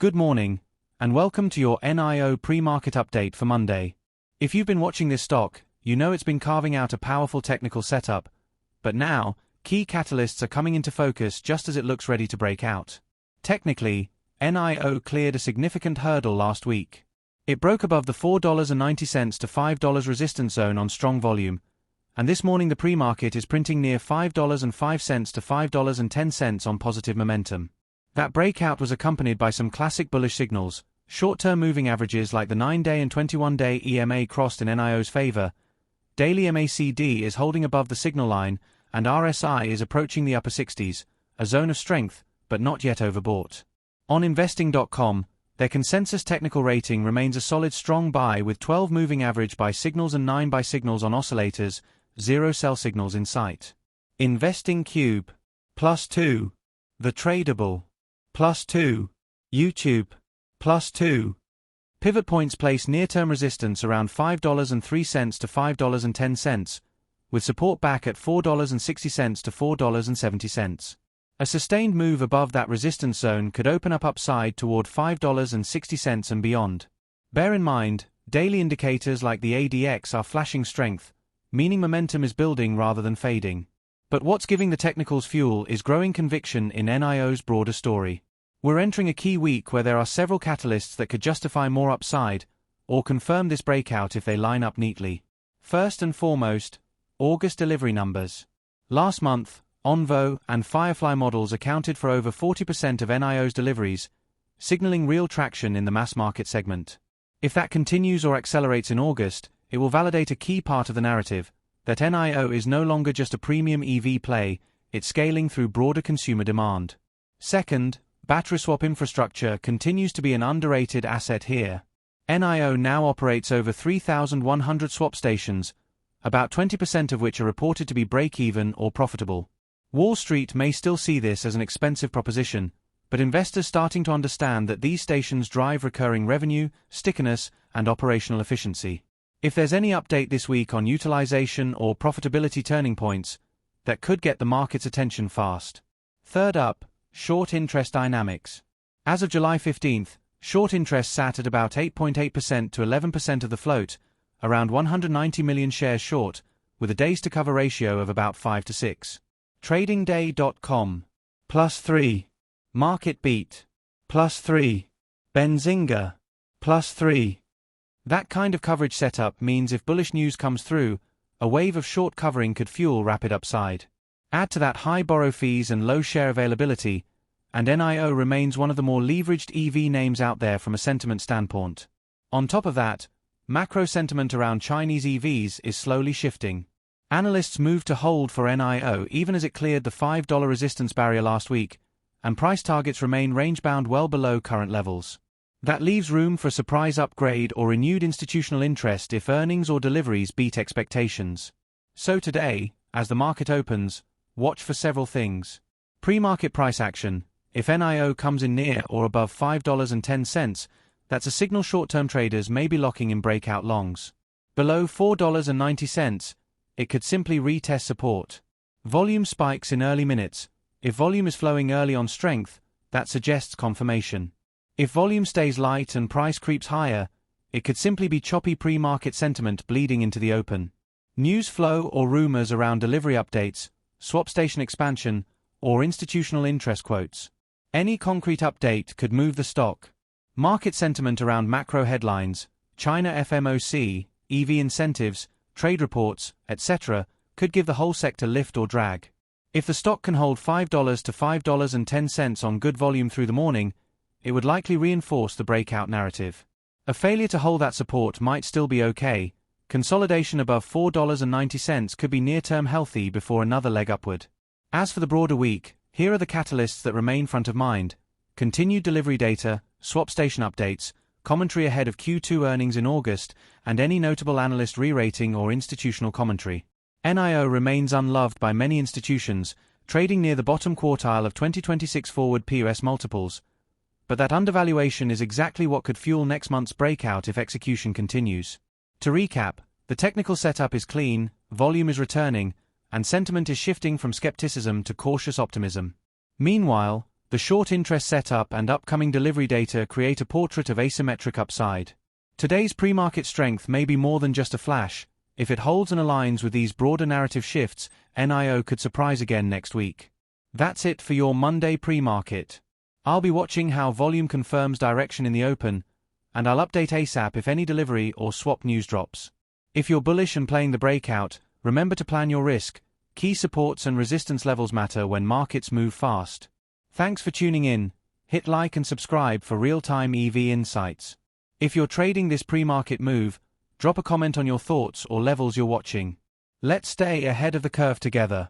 Good morning, and welcome to your NIO pre-market update for Monday. If you've been watching this stock, you know it's been carving out a powerful technical setup, but now, key catalysts are coming into focus just as it looks ready to break out. Technically, NIO cleared a significant hurdle last week. It broke above the $4.90 to $5 resistance zone on strong volume, and this morning the pre-market is printing near $5.05 to $5.10 on positive momentum. That breakout was accompanied by some classic bullish signals. Short-term moving averages like the 9-day and 21-day EMA crossed in NIO's favor. Daily MACD is holding above the signal line, and RSI is approaching the upper 60s, a zone of strength, but not yet overbought. On investing.com, their consensus technical rating remains a solid strong buy with 12 moving average buy signals and 9 buy signals on oscillators, 0 sell signals in sight. Investing Cube, +2. The Tradable, +2. YouTube, +2. Pivot points place near-term resistance around $5.03 to $5.10, with support back at $4.60 to $4.70. A sustained move above that resistance zone could open up upside toward $5.60 and beyond. Bear in mind, daily indicators like the ADX are flashing strength, meaning momentum is building rather than fading. But what's giving the technicals fuel is growing conviction in NIO's broader story. We're entering a key week where there are several catalysts that could justify more upside, or confirm this breakout if they line up neatly. First and foremost, August delivery numbers. Last month, Onvo and Firefly models accounted for over 40% of NIO's deliveries, signaling real traction in the mass market segment. If that continues or accelerates in August, it will validate a key part of the narrative, that NIO is no longer just a premium EV play, it's scaling through broader consumer demand. Second, battery swap infrastructure continues to be an underrated asset here. NIO now operates over 3,100 swap stations, about 20% of which are reported to be break-even or profitable. Wall Street may still see this as an expensive proposition, but investors starting to understand that these stations drive recurring revenue, stickiness, and operational efficiency. If there's any update this week on utilization or profitability turning points, that could get the market's attention fast. Third up, short interest dynamics. As of July 15th, short interest sat at about 8.8% to 11% of the float, around 190 million shares short, with a days to cover ratio of about 5 to 6. TradingDay.com, +3. Market Beat, +3. Benzinga, +3. That kind of coverage setup means if bullish news comes through, a wave of short covering could fuel rapid upside. Add to that high borrow fees and low share availability, and NIO remains one of the more leveraged EV names out there from a sentiment standpoint. On top of that, macro sentiment around Chinese EVs is slowly shifting. Analysts moved to hold for NIO even as it cleared the $5 resistance barrier last week, and price targets remain range-bound well below current levels. That leaves room for a surprise upgrade or renewed institutional interest if earnings or deliveries beat expectations. So today, as the market opens, watch for several things. Pre-market price action. If NIO comes in near or above $5.10, that's a signal short-term traders may be locking in breakout longs. Below $4.90, it could simply retest support. Volume spikes in early minutes. If volume is flowing early on strength, that suggests confirmation. If volume stays light and price creeps higher, it could simply be choppy pre-market sentiment bleeding into the open. News flow or rumors around delivery updates, swap station expansion, or institutional interest quotes. Any concrete update could move the stock. Market sentiment around macro headlines, China FMOC, EV incentives, trade reports, etc., could give the whole sector lift or drag. If the stock can hold $5 to $5.10 on good volume through the morning, it would likely reinforce the breakout narrative. A failure to hold that support might still be okay. Consolidation above $4.90 could be near-term healthy before another leg upward. As for the broader week, here are the catalysts that remain front of mind. Continued delivery data, swap station updates, commentary ahead of Q2 earnings in August, and any notable analyst re-rating or institutional commentary. NIO remains unloved by many institutions, trading near the bottom quartile of 2026 forward POS multiples. But that undervaluation is exactly what could fuel next month's breakout if execution continues. To recap, the technical setup is clean, volume is returning, and sentiment is shifting from skepticism to cautious optimism. Meanwhile, The short interest setup and upcoming delivery data create a portrait of asymmetric upside. Today's pre-market strength may be more than just a flash. If it holds and aligns with these broader narrative shifts, NIO could surprise again next week. That's it for your Monday pre-market. I'll be watching how volume confirms direction in the open, and I'll update ASAP if any delivery or swap news drops. If you're bullish and playing the breakout, remember to plan your risk. Key supports and resistance levels matter when markets move fast. Thanks for tuning in. Hit like and subscribe for real-time EV insights. If you're trading this pre-market move, drop a comment on your thoughts or levels you're watching. Let's stay ahead of the curve together.